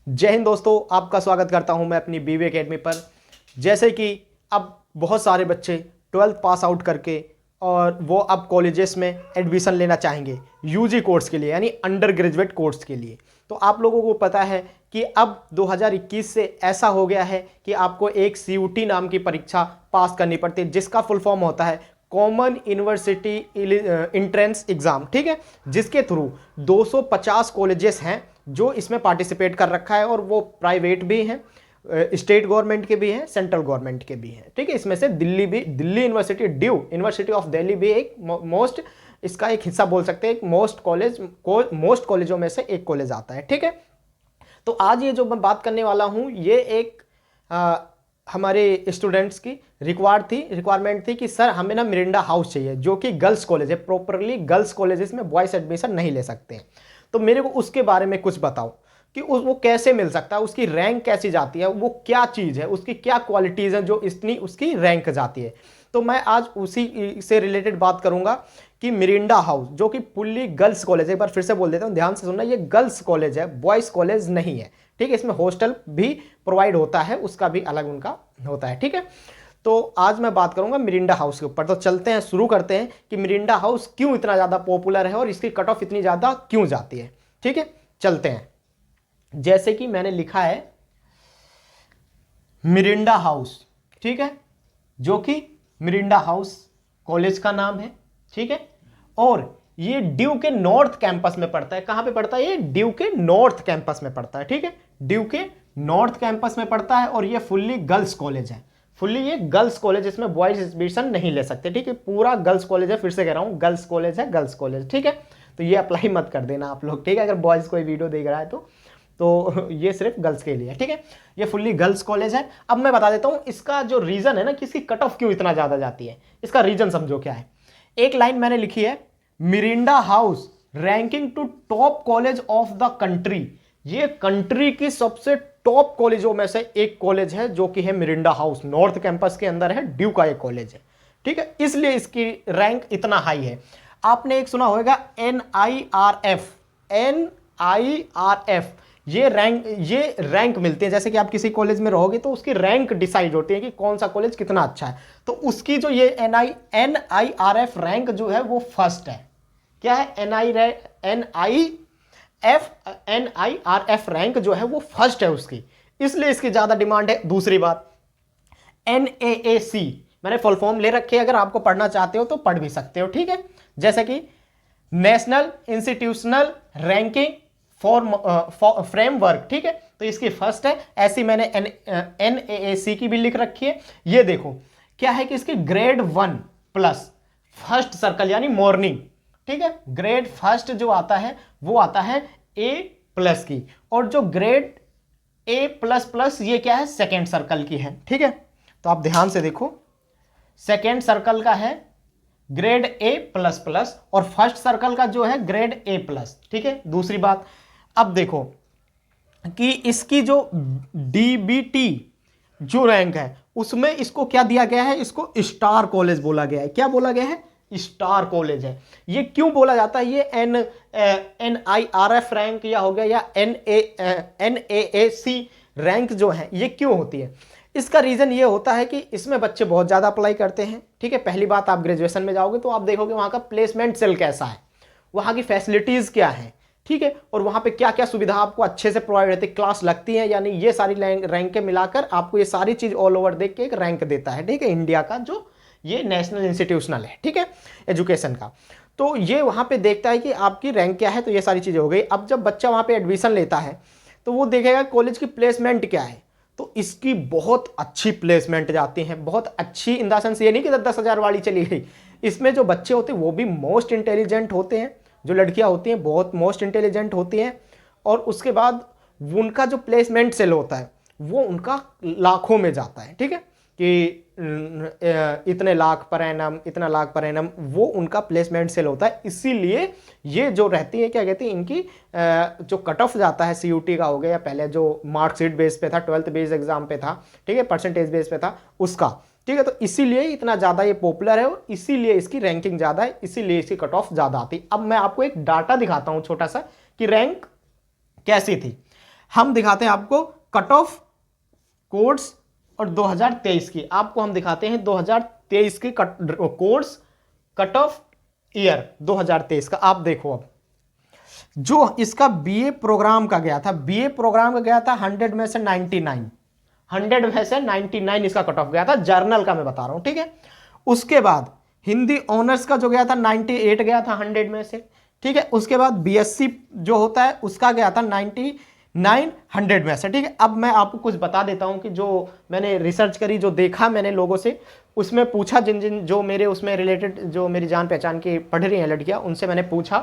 जय हिंद दोस्तों, आपका स्वागत करता हूं मैं अपनी बीवी एकेडमी पर। जैसे कि अब बहुत सारे बच्चे 12th पास आउट करके और वो अब कॉलेजेस में एडमिशन लेना चाहेंगे यूजी कोर्स के लिए, यानी अंडर ग्रेजुएट कोर्स के लिए। तो आप लोगों को पता है कि अब 2021 से ऐसा हो गया है कि आपको एक CUT नाम की परीक्षा पास करनी पड़ती है, जिसका फुल फॉर्म होता है कॉमन यूनिवर्सिटी इंट्रेंस एग्जाम। ठीक है, जिसके थ्रू 250 कॉलेजेस हैं जो इसमें पार्टिसिपेट कर रखा है, और वो प्राइवेट भी हैं, स्टेट गवर्नमेंट के भी हैं, सेंट्रल गवर्नमेंट के भी हैं। ठीक है, इसमें से Delhi university, due university of Delhi भी एक मोस्ट, इसका एक हिस्सा बोल सकते हैं, एक मोस्ट कॉलेजों में से एक कॉलेज आता है। ठीक है, तो आज ये जो मैं बात करने वाला हूं, ये एक हमारे स्टूडेंट्स की रिक्वायरमेंट थी कि सर हमें ना मिरिंडा हाउस चाहिए, जो कि गर्ल्स कॉलेज है। प्रॉपरली गर्ल्स कॉलेजेस में बॉयज एडमिशन नहीं ले सकते हैं। तो मेरे को उसके बारे में कुछ बताओ कि वो कैसे मिल सकता है, उसकी रैंक कैसी जाती है, वो क्या चीज़ है, उसकी क्या क्वालिटीज़ हैं जो इतनी उसकी रैंक जाती है। तो मैं आज उसी से रिलेटेड बात करूंगा कि मिरिंडा हाउस, जो कि फुल्ली गर्ल्स कॉलेज है, एक बार फिर से बोल देता हूं, ध्यान से सुनना, ये गर्ल्स कॉलेज है, बॉयज़ कॉलेज नहीं है। ठीक है, इसमें हॉस्टल भी प्रोवाइड होता है, उसका भी अलग उनका होता है। ठीक है, तो आज मैं बात करूंगा मिरिंडा हाउस के ऊपर। तो चलते हैं, शुरू करते हैं कि मिरिंडा हाउस क्यों इतना ज़्यादा पॉपुलर है और इसकी कट ऑफ इतनी ज़्यादा क्यों जाती है। ठीक है, चलते हैं। जैसे कि मैंने लिखा है मिरिंडा हाउस, ठीक है, जो कि मिरिंडा हाउस कॉलेज का नाम है। ठीक है, और ये ड्यू के नॉर्थ कैंपस में पड़ता है। कहां पे पड़ता है? ये ड्यू के नॉर्थ कैंपस में पड़ता है। ठीक है, ड्यू के नॉर्थ कैंपस में पड़ता है, और ये फुल्ली गर्ल्स कॉलेज है। फुल्ली ये गर्ल्स कॉलेज, इसमें बॉयज एडमिशन नहीं ले सकते। ठीक है, पूरा गर्ल्स कॉलेज है, फिर से कह रहा हूं गर्ल्स कॉलेज है, गर्ल्स कॉलेज। ठीक है, तो ये अप्लाई मत कर देना आप लोग। ठीक है, अगर बॉयज कोई वीडियो देख रहा है तो ये सिर्फ गर्ल्स के लिए है। ठीक है, ये फुल्ली गर्ल्स कॉलेज है। अब मैं बता देता हूं इसका जो रीजन है ना कि इसकी कट ऑफ क्यों इतना ज्यादा जाती है, इसका रीजन समझो क्या है। एक लाइन मैंने लिखी है, Mirinda house ranking to top college of the country. ये कंट्री की सबसे टॉप कॉलेजों में से एक कॉलेज है, जो कि है मिरिंडा हाउस, नॉर्थ कैंपस के अंदर है, ड्यू का एक कॉलेज है। ठीक है, इसलिए इसकी रैंक इतना हाई है। आपने एक सुना होगा NIRF, NIRF, ये रैंक मिलते हैं। जैसे कि आप किसी कॉलेज में रहोगे तो उसकी रैंक डिसाइड होती है कि कौन सा कॉलेज कितना अच्छा है। तो उसकी जो ये NIRF रैंक जो है वो फर्स्ट है। क्या है? NIRF रैंक जो है वो फर्स्ट है उसकी, इसलिए इसकी ज्यादा डिमांड है। दूसरी बात, NAAC, मैंने फुल फॉर्म ले रखे, अगर आपको पढ़ना चाहते हो तो पढ़ भी सकते हो। ठीक है, जैसे कि national institutional ranking for framework. ठीक है, तो इसकी फर्स्ट है। ऐसी मैंने NAAC की भी लिख रखी है। ये देखो क्या है कि इसकी ग्रेड 1 प्लस फर्स्ट सर्कल यानी मॉर्निंग। ठीक है, ग्रेड फर्स्ट जो आता है वो आता है A प्लस की, और जो ग्रेड A प्लस प्लस ये क्या है? सेकेंड सर्कल की है। ठीक है, तो आप ध्यान से देखो, सेकेंड सर्कल का है ग्रेड A प्लस प्लस, और फर्स्ट सर्कल का जो है ग्रेड A प्लस। ठीक है, दूसरी बात, अब देखो कि इसकी जो DBT जो रैंक है उसमें इसको क्या दिया गया है? इसको स्टार कॉलेज बोला गया है। क्या बोला गया है? स्टार कॉलेज है। ये क्यों बोला जाता है? ये NIRF रैंक या हो गया या NAAC रैंक जो है ये क्यों होती है? इसका रीजन ये होता है कि इसमें बच्चे बहुत ज़्यादा अप्लाई करते हैं। ठीक है, पहली बात, आप ग्रेजुएशन में जाओगे तो आप देखोगे वहाँ का प्लेसमेंट सेल कैसा है, वहाँ की फैसिलिटीज़ क्या है। ठीक है, और वहाँ पे क्या क्या सुविधा आपको अच्छे से प्रोवाइड रहती है, क्लास लगती है, यानी ये सारी रैंक के मिलाकर आपको ये सारी चीज़ ऑल ओवर देख के एक रैंक देता है। ठीक है, इंडिया का जो ये नेशनल इंस्टीट्यूशनल है, ठीक है, एजुकेशन का। तो ये वहाँ पे देखता है कि आपकी रैंक क्या है। तो ये सारी चीज़ें हो गई। अब जब बच्चा वहाँ पे एडमिशन लेता है तो वो देखेगा कॉलेज की प्लेसमेंट क्या है। तो इसकी बहुत अच्छी प्लेसमेंट जाती है, बहुत अच्छी इन द सेंस ये नहीं कि 10,000 वाली चली गई। इसमें जो बच्चे होते हैं वो भी मोस्ट इंटेलिजेंट होते हैं, जो लड़कियां होती हैं बहुत मोस्ट इंटेलिजेंट होती हैं, और उसके बाद उनका जो प्लेसमेंट सेल होता है वो उनका लाखों में जाता है। ठीक है, कि इतने लाख पर एनम, इतना लाख पर एनम, वो उनका प्लेसमेंट सेल होता है। इसीलिए ये जो रहती है, क्या कहते हैं, इनकी जो कट ऑफ जाता है CUT का हो गया, या पहले जो मार्कशीट बेस पे था, 12th बेस एग्जाम पे था, ठीक है, परसेंटेज बेस पे था उसका। ठीक है, तो इसीलिए इतना ज़्यादा ये पॉपुलर है, और इसीलिए इसकी रैंकिंग ज़्यादा है, इसीलिए इसकी कट ऑफ ज़्यादा आती है। अब मैं आपको एक डाटा दिखाता हूँ छोटा सा कि रैंक कैसी थी। हम दिखाते हैं आपको कट ऑफ कोर्स और 2023 की, आपको हम दिखाते हैं 2023 की कोर्स कट ऑफ ईयर 2023 का। आप देखो, अब जो इसका बीए प्रोग्राम का गया था, बीए प्रोग्राम का गया था 100 में से 99, 100 में से 99 इसका कट ऑफ गया था, जर्नल का मैं बता रहा हूं, ठीक है। उसके बाद हिंदी ऑनर्स का जो गया था 98 गया था 100 में से, ठीक है। उसके बाद बीएससी जो होता है उसका गया था 99 100 में से, ठीक है। अब मैं आपको कुछ बता देता हूं कि जो मैंने रिसर्च करी, जो देखा मैंने लोगों से, उसमें पूछा जिन जिन जो मेरे उसमें रिलेटेड, जो मेरी जान पहचान की पढ़ रही हैं लड़कियां, उनसे मैंने पूछा।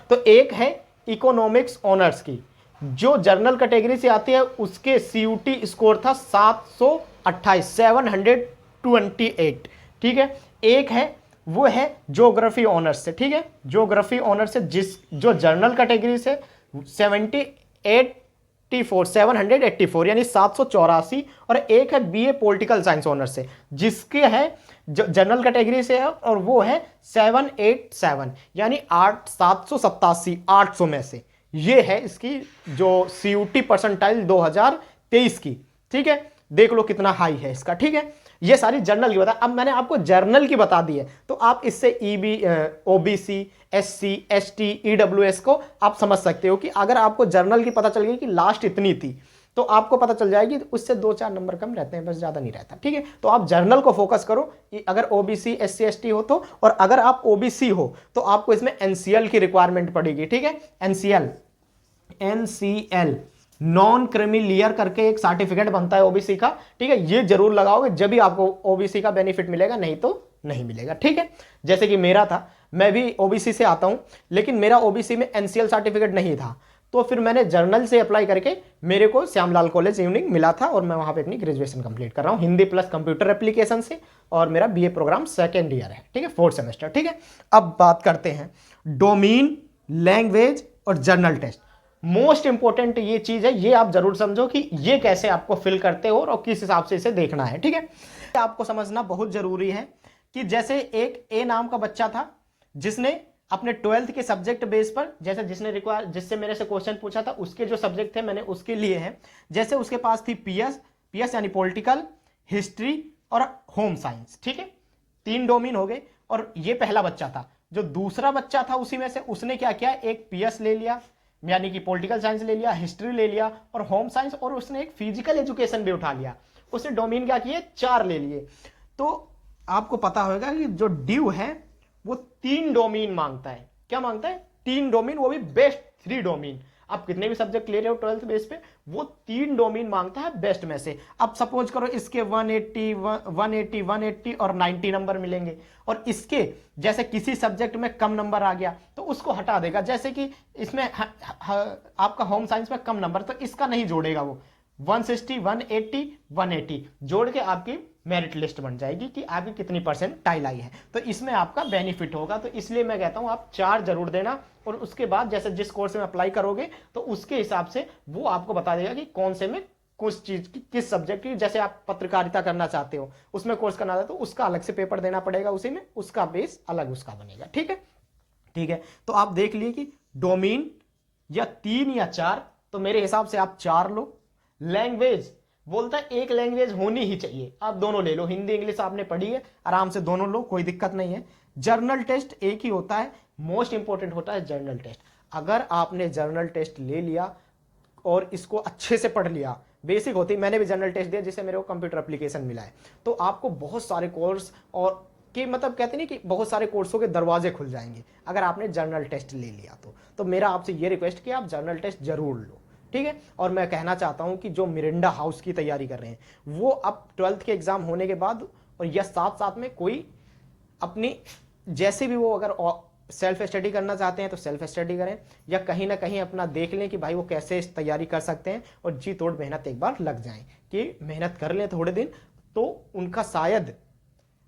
तो एक है इकोनॉमिक्स ऑनर्स की, जो जर्नल कैटेगरी से आती है, उसके सीयूटी स्कोर था 728, 728, ठीक है। एक है वो है ज्योग्राफी ऑनर्स से, ठीक है, ज्योग्राफी ऑनर्स से, जिस जो जर्नल कैटेगरी से 784 यानी 784, और एक है बीए पॉलिटिकल साइंस ऑनर्स से, जिसके है जनरल कैटेगरी से है, और वो है 787 यानी 787, 800 में से। ये है इसकी जो सीयूटी परसेंटाइल 2023 की, ठीक है। देख लो कितना हाई है इसका, ठीक है। ये सारी जर्नल की बता, अब मैंने आपको जर्नल की बता दी है, तो आप इससे EB, OBC, SC, ST, EWS को आप समझ सकते हो कि अगर आपको जर्नल की पता चल गई कि लास्ट इतनी थी, तो आपको पता चल जाएगी उससे 2-4 नंबर कम रहते हैं, बस ज्यादा नहीं रहता, ठीक है। तो आप जर्नल को फोकस करो, अगर ओबीसी, एससी, एसटी हो तो, और अगर आप ओबीसी हो तो आपको इसमें एनसीएल की रिक्वायरमेंट पड़ेगी, ठीक है। एनसीएल नॉन क्रीमीलियर करके एक सर्टिफिकेट बनता है ओबीसी का, ठीक है। ये जरूर लगाओगे, जब भी आपको ओबीसी का बेनिफिट मिलेगा, नहीं तो नहीं मिलेगा, ठीक है। जैसे कि मेरा था, मैं भी ओबीसी से आता हूं, लेकिन मेरा ओबीसी में एनसीएल सर्टिफिकेट नहीं था, तो फिर मैंने जर्नल से अप्लाई करके मेरे को श्यामलाल कॉलेज इवनिंग मिला था, और मैं वहां पे अपनी ग्रेजुएशन कंप्लीट कर रहा हूं हिंदी प्लस कंप्यूटर एप्लीकेशन से, और मेरा बीए प्रोग्राम 2nd ईयर है, ठीक है, 4th सेमेस्टर, ठीक है। अब बात करते हैं डोमेन, लैंग्वेज और जर्नल टेस्ट। मोस्ट इंपॉर्टेंट ये चीज है, ये आप जरूर समझो कि ये कैसे आपको फिल करते हो और किस हिसाब से इसे देखना है, ठीक है। आपको समझना बहुत जरूरी है कि जैसे एक ए नाम का बच्चा था, जिसने अपने 12th के सब्जेक्ट बेस पर, जैसे जिससे मेरे से क्वेश्चन पूछा था, उसके जो सब्जेक्ट थे मैंने उसके लिए हैं, जैसे उसके पास थी पीएस यानी पॉलिटिकल, हिस्ट्री और होम साइंस, ठीक है। 3 डोमेन हो गए, और ये पहला बच्चा था। जो दूसरा बच्चा था उसी में से, उसने क्या किया, एक पीएस ले लिया यानी कि पॉलिटिकल साइंस ले लिया, हिस्ट्री ले लिया और होम साइंस, और उसने एक फिजिकल एजुकेशन भी उठा लिया। उसने डोमेन क्या किए, 4 ले लिए। तो आपको पता होगा कि जो ड्यू है वो 3 डोमेन मांगता है। क्या मांगता है, 3 डोमेन, वो भी बेस्ट 3 डोमेन। आप कितने भी सब्जेक्ट ले रहे हो 12th बेस पे, वो 3 डोमेन मांगता है बेस्ट में से। अब सपोज करो इसके 180 और 90 नंबर मिलेंगे, और इसके जैसे किसी सब्जेक्ट में कम नंबर आ गया तो उसको हटा देगा। जैसे कि इसमें आपका होम साइंस में कम नंबर, तो इसका नहीं जोड़ेगा वो। 160, 180, 180 जोड़ के आपकी मेरिट लिस्ट बन जाएगी कि आपकी कितनी परसेंटाइल आई है, तो इसमें आपका बेनिफिट होगा। तो इसलिए मैं कहता हूं आप 4 जरूर देना, और उसके बाद जैसे जिस कोर्स में अप्लाई करोगे तो उसके हिसाब से वो आपको बता देगा कि कौन से में कुछ चीज की, किस सब्जेक्ट की। जैसे आप पत्रकारिता करना चाहते हो, उसमें कोर्स करना चाहते हो, तो उसका अलग से पेपर देना पड़ेगा, उसी में उसका बेस अलग उसका बनेगा, ठीक है। ठीक है, तो आप देख लिए कि डोमेन या 3 या 4, तो मेरे हिसाब से आप 4 लो। लैंग्वेज बोलता है एक लैंग्वेज होनी ही चाहिए, आप दोनों ले लो, हिंदी इंग्लिश आपने पढ़ी है, आराम से दोनों लो, कोई दिक्कत नहीं है। जर्नल टेस्ट एक ही होता है, मोस्ट इंपॉर्टेंट होता है जर्नल टेस्ट। अगर आपने जर्नल टेस्ट ले लिया और इसको अच्छे से पढ़ लिया, बेसिक होती, मैंने भी जर्नल टेस्ट दिया जिससे मेरे को कंप्यूटर एप्लीकेशन मिला है, तो आपको बहुत सारे कोर्स और कि मतलब कहते नहीं कि बहुत सारे कोर्सों के दरवाजे खुल जाएंगे अगर आपने जर्नल टेस्ट ले लिया तो मेरा आपसे ये रिक्वेस्ट कि आप जर्नल टेस्ट जरूर लो, ठीक है। और मैं कहना चाहता हूं कि जो मिरिंडा हाउस की तैयारी कर रहे हैं वो अब 12th के एग्जाम होने के बाद, और यह साथ साथ में कोई अपनी जैसे भी वो अगर सेल्फ स्टडी करना चाहते हैं तो सेल्फ स्टडी करें, या कहीं ना कहीं अपना देख लें कि भाई वो कैसे तैयारी कर सकते हैं, और जी तोड़ मेहनत एक बार लग जाए कि मेहनत कर लें थोड़े दिन तो उनका शायद,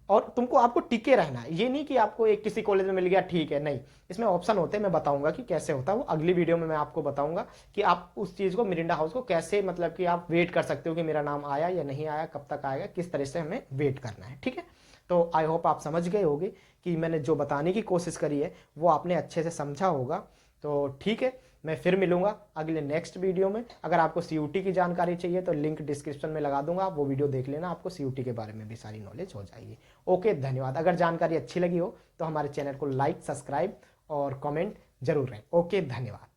और तुमको आपको टिके रहना है, ये नहीं कि आपको एक किसी कॉलेज में मिल गया ठीक है, नहीं, इसमें ऑप्शन होते हैं, मैं बताऊंगा कि कैसे होता है, वो अगली वीडियो में मैं आपको बताऊंगा कि आप उस चीज को मिरिंडा हाउस को कैसे, मतलब कि आप वेट कर सकते हो कि मेरा नाम आया या नहीं आया, कब तक आएगा, किस तरह से हमें वेट करना है, ठीक है। तो आई होप आप समझ गए होंगे कि मैंने जो बताने की कोशिश करी है वो आपने अच्छे से समझा होगा। तो ठीक है, मैं फिर मिलूंगा अगले नेक्स्ट वीडियो में। अगर आपको CUT की जानकारी चाहिए तो लिंक डिस्क्रिप्शन में लगा दूंगा, आप वो वीडियो देख लेना, आपको CUT के बारे में भी सारी नॉलेज हो जाएगी। ओके, धन्यवाद। अगर जानकारी अच्छी लगी हो तो हमारे चैनल को लाइक, सब्सक्राइब और कमेंट जरूर करें। ओके, धन्यवाद।